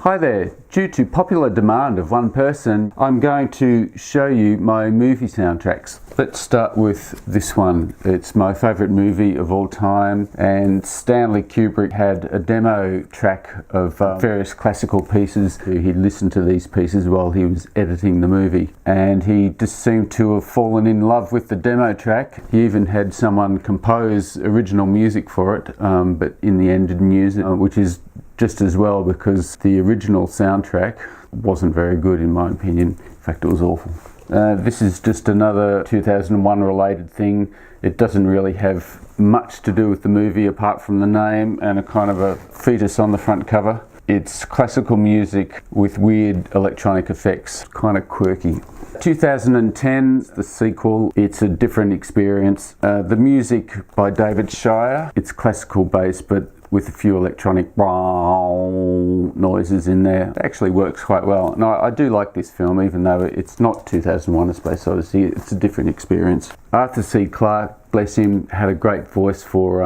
Hi there. Due to popular demand of one person, I'm going to show you my movie soundtracks. Let's start with this one. It's my favourite movie of all time, and Stanley Kubrick had a demo track of various classical pieces. He listened to these pieces while he was editing the movie, and he just seemed to have fallen in love with the demo track. He even had someone compose original music for it, but in the end didn't use it, which is just as well, because the original soundtrack wasn't very good in my opinion. In fact, it was awful. This is just another 2001 related thing. It doesn't really have much to do with the movie apart from the name and a kind of a fetus on the front cover. It's classical music with weird electronic effects, kind of quirky. 2010, the sequel, it's a different experience. The music by David Shire, it's classical based but with a few electronic noises in there. It actually works quite well. And I do like this film, even though it's not 2001: A Space Odyssey. It's a different experience. Arthur C. Clarke, bless him, had a great voice for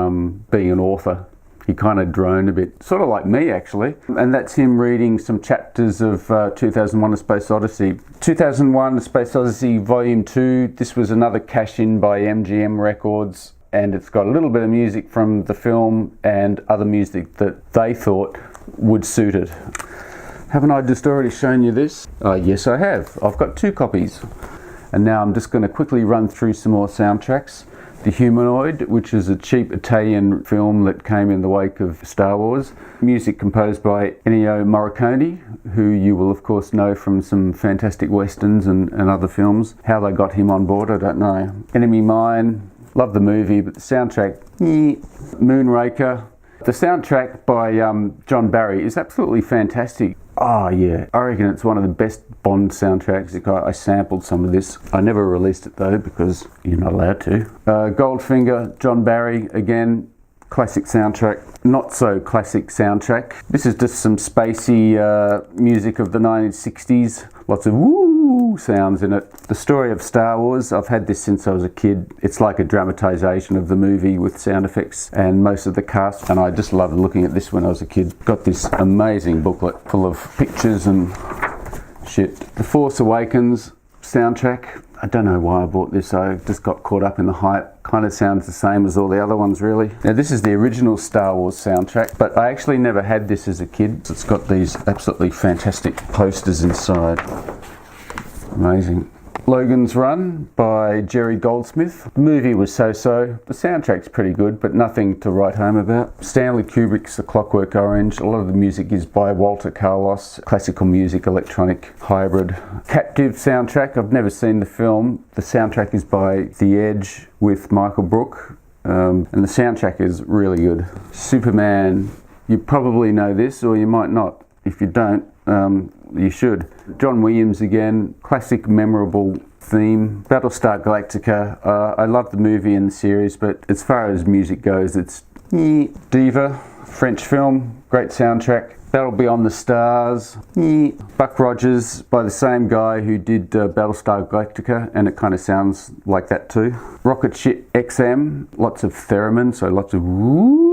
being an author. He kind of droned a bit, sort of like me actually. And that's him reading some chapters of 2001: A Space Odyssey. 2001: A Space Odyssey Volume 2, this was another cash-in by MGM Records, and it's got a little bit of music from the film and other music that they thought would suit it. Haven't I just already shown you this? Yes, I have. I've got 2 copies. And now I'm just going to quickly run through some more soundtracks. The Humanoid, which is a cheap Italian film that came in the wake of Star Wars. Music composed by Ennio Morricone, who you will of course know from some fantastic westerns and other films. How they got him on board, I don't know. Enemy Mine, love the movie, but the soundtrack, Moonraker. The soundtrack by John Barry is absolutely fantastic. Oh yeah, I reckon it's one of the best Bond soundtracks. I sampled some of this. I never released it though because you're not allowed to. Goldfinger, John Barry, again, classic soundtrack. Not so classic soundtrack. This is just some spacey music of the 1960s. Lots of woo sounds in it. The Story of Star Wars, I've had this since I was a kid. It's like a dramatization of the movie with sound effects and most of the cast, and I just loved looking at this when I was a kid. Got this amazing booklet full of pictures and shit. The Force Awakens soundtrack, I don't know why I bought this. I just got caught up in the hype. Kind of sounds the same as all the other ones really. Now this is the original Star Wars soundtrack, but I actually never had this as a kid. It's got these absolutely fantastic posters inside. Amazing. Logan's Run by Jerry Goldsmith. The movie was so-so. The soundtrack's pretty good, but nothing to write home about. Stanley Kubrick's The Clockwork Orange. A lot of the music is by Walter Carlos. Classical music, electronic, hybrid. Captive soundtrack. I've never seen the film. The soundtrack is by The Edge with Michael Brook. And the soundtrack is really good. Superman. You probably know this, or you might not. If you don't, you should. John Williams again, classic memorable theme. Battlestar Galactica, I love the movie and the series, but as far as music goes, it's Diva, French film, great soundtrack. Battle Beyond the Stars, Buck Rogers by the same guy who did Battlestar Galactica, and it kind of sounds like that too. Rocket Ship XM, lots of theremin, so lots of woo.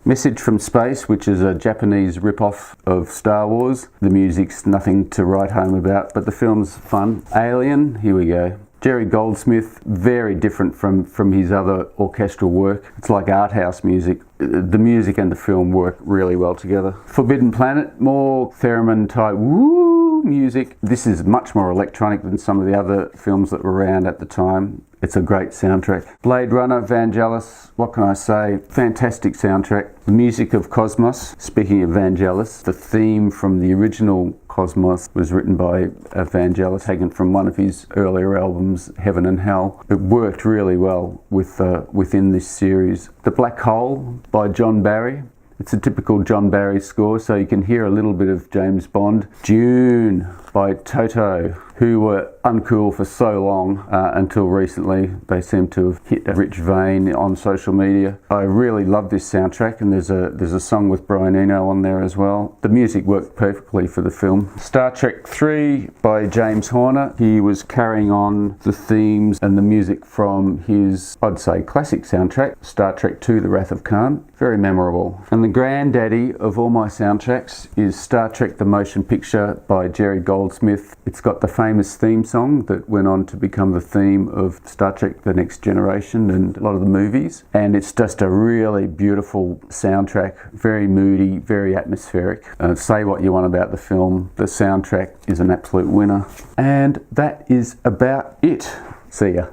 Message from Space, which is a Japanese rip-off of Star Wars. The music's nothing to write home about, but the film's fun. Alien, here we go. Jerry Goldsmith, very different from his other orchestral work. It's like art house music. The music and the film work really well together. Forbidden Planet, more theremin type woo music. This is much more electronic than some of the other films that were around at the time. It's a great soundtrack. Blade Runner, Vangelis, what can I say? Fantastic soundtrack. The music of Cosmos, speaking of Vangelis, the theme from the original Cosmos was written by Vangelis, taken from one of his earlier albums, Heaven and Hell. It worked really well within this series. The Black Hole by John Barry. It's a typical John Barry score, so you can hear a little bit of James Bond. Dune by Toto. who were uncool for so long until recently. They seem to have hit a rich vein on social media. I really love this soundtrack, and there's a song with Brian Eno on there as well. The music worked perfectly for the film. Star Trek 3 by James Horner. He was carrying on the themes and the music from his, I'd say, classic soundtrack, Star Trek 2 The Wrath of Khan. Very memorable. And the granddaddy of all my soundtracks is Star Trek The Motion Picture by Jerry Goldsmith. It's got the famous theme song that went on to become the theme of Star Trek The Next Generation and a lot of the movies. And it's just a really beautiful soundtrack, very moody, very atmospheric. Say what you want about the film, the soundtrack is an absolute winner. And that is about it. See ya.